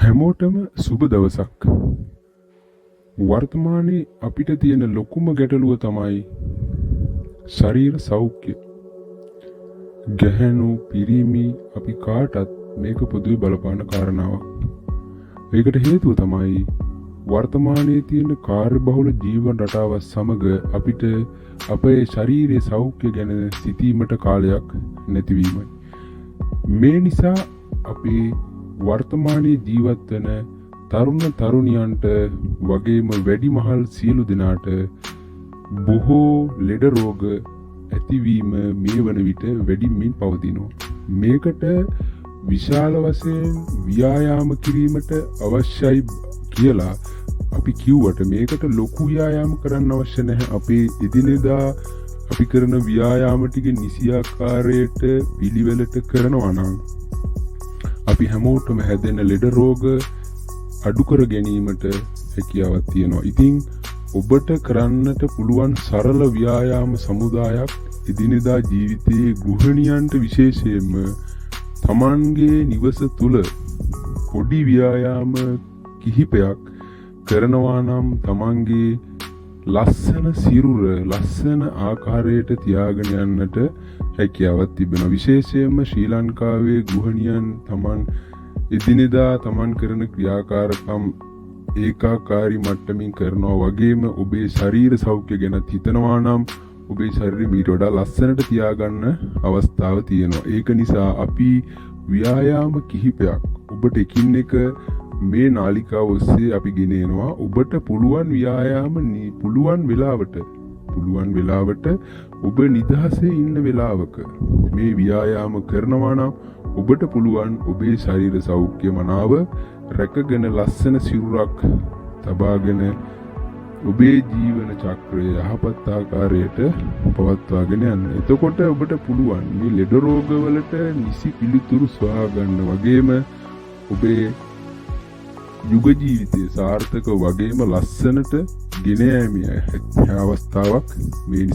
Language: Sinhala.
හැමෝටම සුබ දවසක්. වර්තමානයේ අපිට තියෙන ලොකුම ගැටලුව තමයි ශරීර සෞඛ්‍ය. ගැහැණු පිරිමි අපි කාටත් මේක පොදුවේ බලපාන කාරණාවක්. ඒකට හේතුව තමයි වර්තමානයේ තියෙන කාර්යබහුල ජීවන රටාව සමග අපිට අපේ ශරීරයේ සෞඛ්‍ය ගැන සිතීමට කාලයක් නැතිවීමයි. මේ නිසා අපි වර්තමානයේ ජීවත් වන තරුණ තරුණියන්ට වගේම වැඩිමහල් සියලු දෙනාට බොහෝ ලෙඩ රෝග ඇතිවීම මේ වන විට වැඩිමින් පවතිනවා. මේකට විශාල වශයෙන් ව්‍යායාම කිරීමට අවශ්‍යයි කියලා අපි කිව්වට මේකට ලොකු ව්‍යායාම කරන්න අවශ්‍ය නැහැ. අපේ එදිනෙදා අපි කරන ව්‍යායාම ටික නිසියාකාරයට පිළිවෙලට කරනවා නම් අපි හැමෝටම හැදෙන ලෙඩ රෝග අඩු කර ගැනීමට හැකියාවක් තියෙනවා. ඉතින් ඔබට කරන්නට පුළුවන් සරල ව්‍යායාම සමුදායක් එදිනෙදා ජීවිතයේ ගෘහිණියන්ට විශේෂයෙන්ම තමන්ගේ නිවස තුල පොඩි ව්‍යායාම කිහිපයක් කරනවා නම් තමන්ගේ ලස්සන සිරුර ලස්සන ආකාරයට තියාගෙන යන්නට හැකියාවක් තිබෙනවා. විශේෂයෙන්ම ශ්‍රී ලංකාවේ ගෘහිණියන් තමන් එදිනෙදා තමන් කරන ක්‍රියාකාරකම් ඒකාකාරී මට්ටමින් කරනවා වගේම ඔබේ ශරීර සෞඛ්‍ය ගැන හිතනවා නම් ඔබේ ශරීරය මීට වඩා ලස්සනට තියාගන්න අවස්ථාව තියෙනවා. ඒක නිසා අපි ව්‍යායාම කිහිපයක් ඔබට එකින් එක මේ නාලිකාව ඔස්සේ අපි ගෙන එනවා. ඔබට පුළුවන් ව්‍යායාම පුළුවන් වෙලාවට ඔබ නිදහසේ ඉන්න වෙලාවක මේ ව්‍යායාම කරනවා නම් ඔබට පුළුවන් ඔබේ ශරීර සෞඛ්‍ය මනාව රැකගෙන ලස්සන සිරුරක් තබාගෙන ඔබේ ජීවන චක්‍රය යහපත් ආකාරයට පවත්වාගෙන යන්න. එතකොට ඔබට පුළුවන් මේ ලෙඩ රෝගවලට නිසි පිළිතුරු සොයා ගන්න වගේම ඔබේ යුග ජීවිතය සාර්ථක වගේම ලස්සනට ගෙන යෑමේ අවස්ථාවක් මේ